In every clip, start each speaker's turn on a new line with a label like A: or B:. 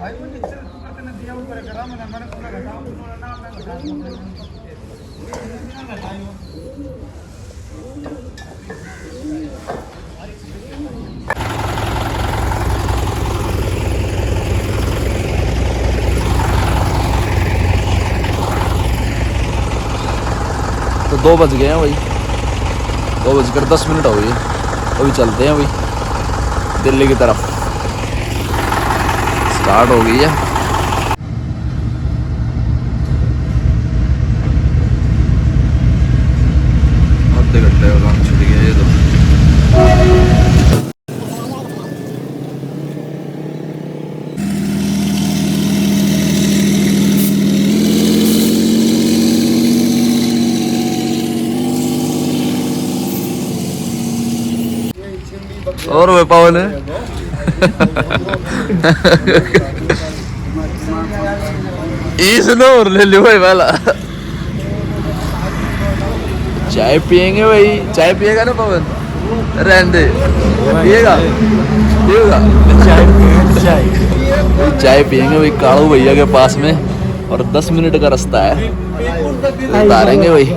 A: तो 2 बज गए हैं भाई, 2:10 हो गई। अभी चलते हैं भाई दिल्ली की तरफ, स्टार्ट हो गई है। आधे घंटे का काम छूट गया ये तो। और वे पावन है इसने और ले लो भाई वाला। चाय पियेंगे भाई, चाय पिएगा ना पवन? रहने दे, पिएगा पिएगा चाय पियेंगे भाई कालू भैया के पास में, और 10 मिनट का रास्ता है, उतारेंगे भाई।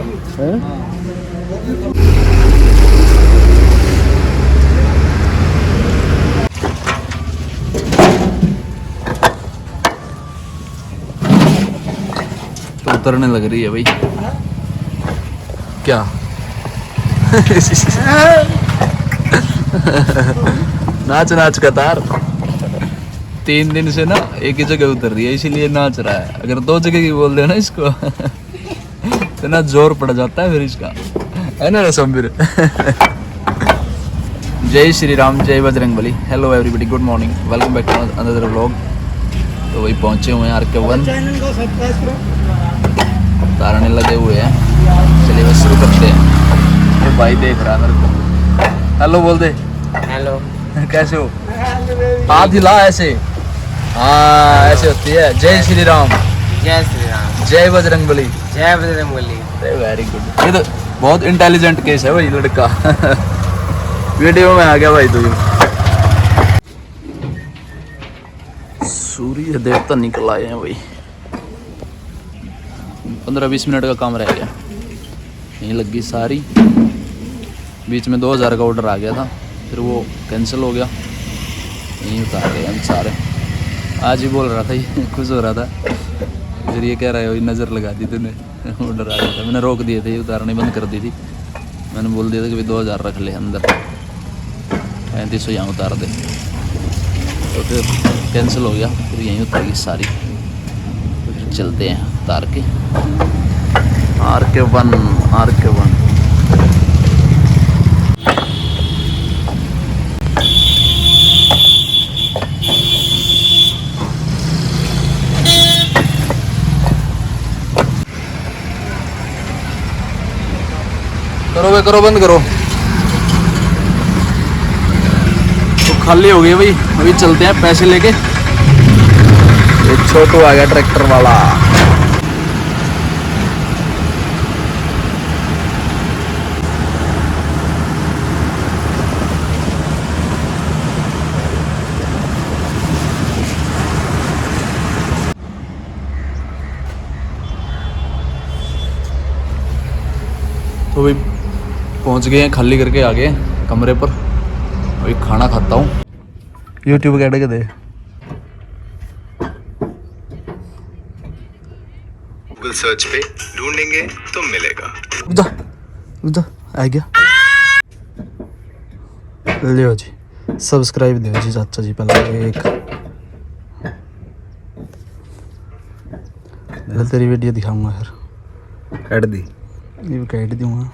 A: तो उतरने लग रही है भाई, क्या नाच नाच का तार 3 दिन से ना एक ही जगह उतर रही है, इसीलिए नाच रहा है। अगर 2 जगह की बोल देना इसको तो ना जोर पड़ जाता है फिर इसका, है ना रसमवीर। जय श्री राम, जय Bajrangbali. Hello everybody, good morning, welcome back to another vlog. तो वही पहुंचे हुए हैं RK1, उतारने लगे हुए हैं। चलिए बस शुरू करते हैं। ये भाई देख रहा है मेरे को। हेलो बोल दे।
B: हेलो
A: कैसे हो? हाथ हिला ऐसे, हाँ ऐसे होती है। जय श्री राम,
B: जय श्री राम,
A: जय बजरंगबली।
B: जय बजरंगबली।
A: Very good. ये तो बहुत इंटेलिजेंट केस है भाई लड़का। वीडियो में आ गया भाई तू। सूर्य देवता निकल आए हैं भाई। 15-20 मिनट का काम रह गया, यहीं लग गई सारी। बीच में 2000 का ऑर्डर आ गया था, फिर वो कैंसिल हो गया, यहीं उतार गए हम सारे। आज ही बोल रहा था ये, खुश हो रहा था, फिर ये कह रहा है नज़र लगा दी तूने, ऑर्डर आ गया था। मैंने रोक दिए थे, ये उतारने बंद कर दी थी। मैंने बोल दिया था कि भाई 2000 रख ले अंदर, 3500 यहाँ उतार दे। तो फिर कैंसिल हो गया, फिर यहीं उतर गई सारी। तो फिर चलते हैं उतार के। RK1 करो भाई, करो बंद करो। तो खाली हो गई भाई, अभी चलते हैं पैसे लेके। ये छोटू आ गया ट्रैक्टर वाला। तो भाई पहुंच गए हैं, खाली करके आ गए कमरे पर। अभी खाना खाता हूँ। यूट्यूब कैड के दे,
C: गूगल सर्च पे ढूंढेंगे तो मिलेगा।
A: उदा आ गया। लियो जी, सब्सक्राइब दियो जी चाचा जी। पहले एक तेरी वीडियो दिखाऊंगा, फिर
D: काट दी,
A: ये काट दूंगा।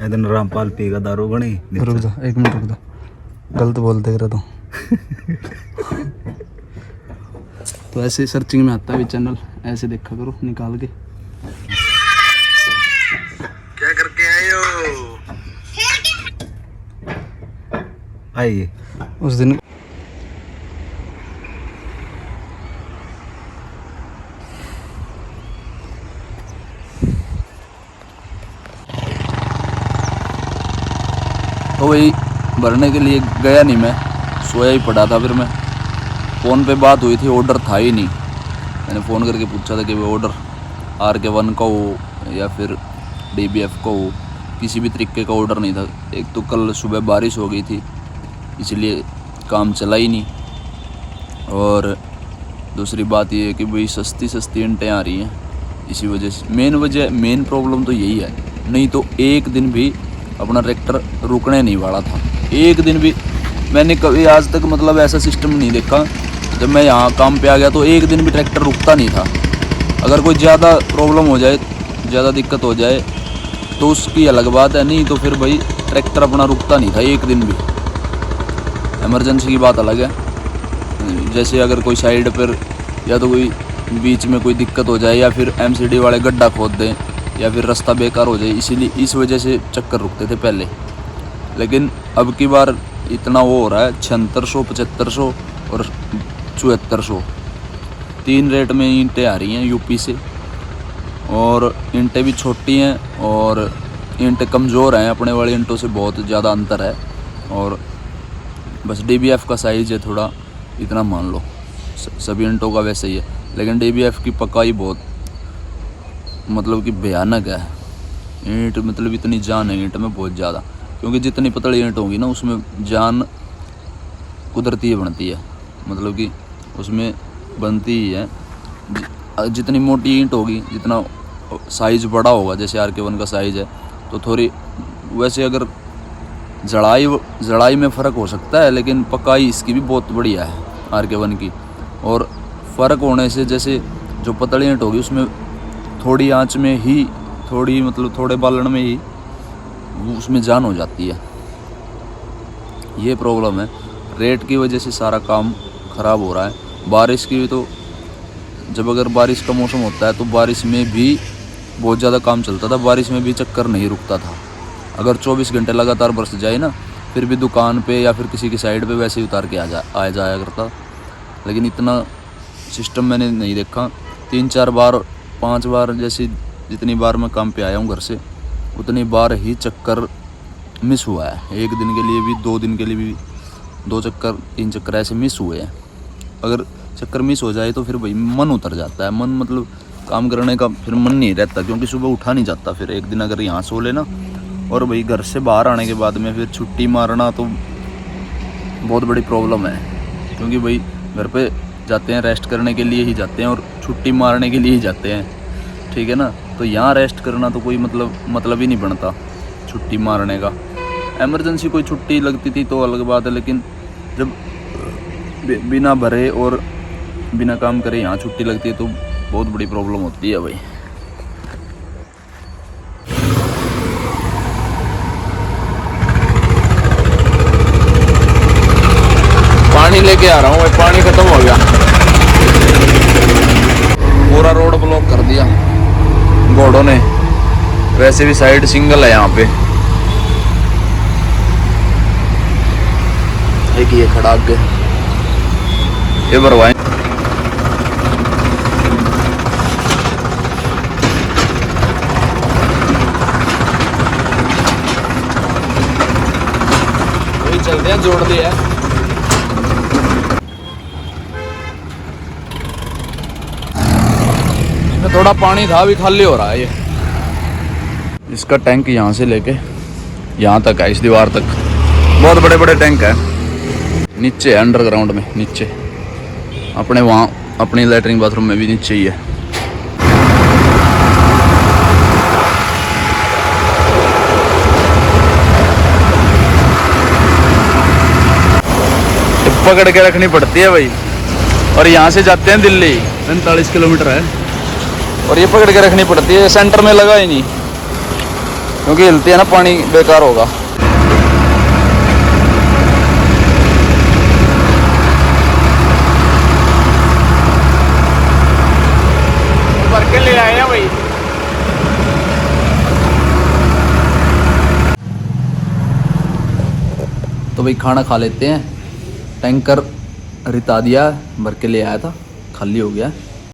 D: दिन रामपाल पीगा दारू बनी।
A: रुक जा, 1 मिनट रुक जा, गलत बोलते रहा तो ऐसे सर्चिंग में आता है चैनल, ऐसे देखा करो निकाल के।
C: क्या करके आए हो?
D: आइए
A: उस दिन तो वही भरने के लिए गया नहीं, मैं सोया ही पड़ा था। फिर मैं फ़ोन पे बात हुई थी, ऑर्डर था ही नहीं। मैंने फ़ोन करके पूछा था कि वो ऑर्डर RK1 का हो या फिर DBF का हो, किसी भी तरीके का ऑर्डर नहीं था। एक तो कल सुबह बारिश हो गई थी, इसलिए काम चला ही नहीं, और दूसरी बात ये है कि भाई सस्ती ईंटें आ रही हैं, इसी वजह से मेन प्रॉब्लम तो यही है। नहीं तो एक दिन भी अपना ट्रैक्टर रुकने नहीं वाला था, एक दिन भी। मैंने कभी आज तक मतलब ऐसा सिस्टम नहीं देखा, जब मैं यहाँ काम पे आ गया तो एक दिन भी ट्रैक्टर रुकता नहीं था। अगर कोई ज़्यादा प्रॉब्लम हो जाए, ज़्यादा दिक्कत हो जाए तो उसकी अलग बात है, नहीं तो फिर भाई ट्रैक्टर अपना रुकता नहीं था एक दिन भी। इमरजेंसी की बात अलग है, जैसे अगर कोई साइड पर या तो कोई बीच में कोई दिक्कत हो जाए या फिर MCD वाले गड्ढा खोद दें या फिर रास्ता बेकार हो जाए, इसीलिए इस वजह से चक्कर रुकते थे पहले। लेकिन अब की बार इतना वो हो रहा है, 7600, 7500 और 7400, 3 रेट में ईंटें आ रही हैं यूपी से। और ईंटें भी छोटी हैं और ईंटें कमज़ोर हैं, अपने वाली ईंटों से बहुत ज़्यादा अंतर है। और बस DBF का साइज़ है थोड़ा, इतना मान लो, सभी ईंटों का वैसे ही है। लेकिन DBF की पकाई बहुत मतलब कि भयानक है। ईंट मतलब इतनी जान है ईंट में बहुत ज़्यादा, क्योंकि जितनी पतली ईंट होगी ना उसमें जान कुदरती बनती है, मतलब कि उसमें बनती ही है। जितनी मोटी ईंट होगी, जितना साइज़ बड़ा होगा, जैसे RK1 का साइज़ है, तो थोड़ी वैसे अगर जड़ाई में फ़र्क हो सकता है, लेकिन पकाई इसकी भी बहुत बढ़िया है RK1 की। और फ़र्क होने से जैसे जो पतली ईंट होगी उसमें थोड़ी आंच में ही, थोड़ी मतलब थोड़े बालन में ही उसमें जान हो जाती है। ये प्रॉब्लम है, रेट की वजह से सारा काम ख़राब हो रहा है। बारिश की भी तो, जब अगर बारिश का मौसम होता है तो बारिश में भी बहुत ज़्यादा काम चलता था, बारिश में भी चक्कर नहीं रुकता था। अगर 24 घंटे लगातार बरस जाए ना, फिर भी दुकान पे या फिर किसी की साइड पे वैसे ही उतार के आ जाया करता। लेकिन इतना सिस्टम मैंने नहीं देखा। 3-4 बार 5 बार, जैसे जितनी बार मैं काम पे आया हूँ घर से, उतनी बार ही चक्कर मिस हुआ है। एक दिन के लिए भी, 2 दिन के लिए भी 2 चक्कर 3 चक्कर ऐसे मिस हुए हैं। अगर चक्कर मिस हो जाए तो फिर भाई मन उतर जाता है, मन मतलब काम करने का फिर मन नहीं रहता, क्योंकि सुबह उठा नहीं जाता। फिर एक दिन अगर यहाँ सो लेना, और भाई घर से बाहर आने के बाद में फिर छुट्टी मारना तो बहुत बड़ी प्रॉब्लम है, क्योंकि भाई घर पे जाते हैं रेस्ट करने के लिए ही जाते हैं और छुट्टी मारने के लिए ही जाते हैं, ठीक है ना। तो यहाँ रेस्ट करना तो कोई मतलब ही नहीं बनता छुट्टी मारने का। इमरजेंसी कोई छुट्टी लगती थी तो अलग बात है, लेकिन जब बिना भरे और बिना काम करे यहाँ छुट्टी लगती है तो बहुत बड़ी प्रॉब्लम होती है भाई। पानी लेके आ रहा हूँ भाई, पानी खत्म हो गया, पूरा रोड ब्लॉक कर दिया घोड़ों ने। वैसे भी साइड सिंगल है यहाँ पे, एक ये खड़ा आगे, ये भरवाएं। चलते हैं, जोड़ दिया है। इसमें थोड़ा पानी था, अभी खाली हो रहा है ये। इसका टैंक यहाँ से लेके यहाँ तक है, इस दीवार तक। बहुत बड़े बड़े टैंक है, नीचे है अंडरग्राउंड में, नीचे अपने वहाँ अपनी लैट्रिन बाथरूम में भी नीचे ही है। पकड़ के रखनी पड़ती है भाई। और यहाँ से जाते हैं दिल्ली, 45 किलोमीटर है, और ये पकड़ के रखनी पड़ती है। सेंटर में लगा ही नहीं, क्योंकि हिलती है ना, पानी बेकार होगा। भर के ले आए हैं भाई। तो भाई खाना खा लेते हैं। टैंकर रिता दिया, भर के ले आया था, खाली हो गया।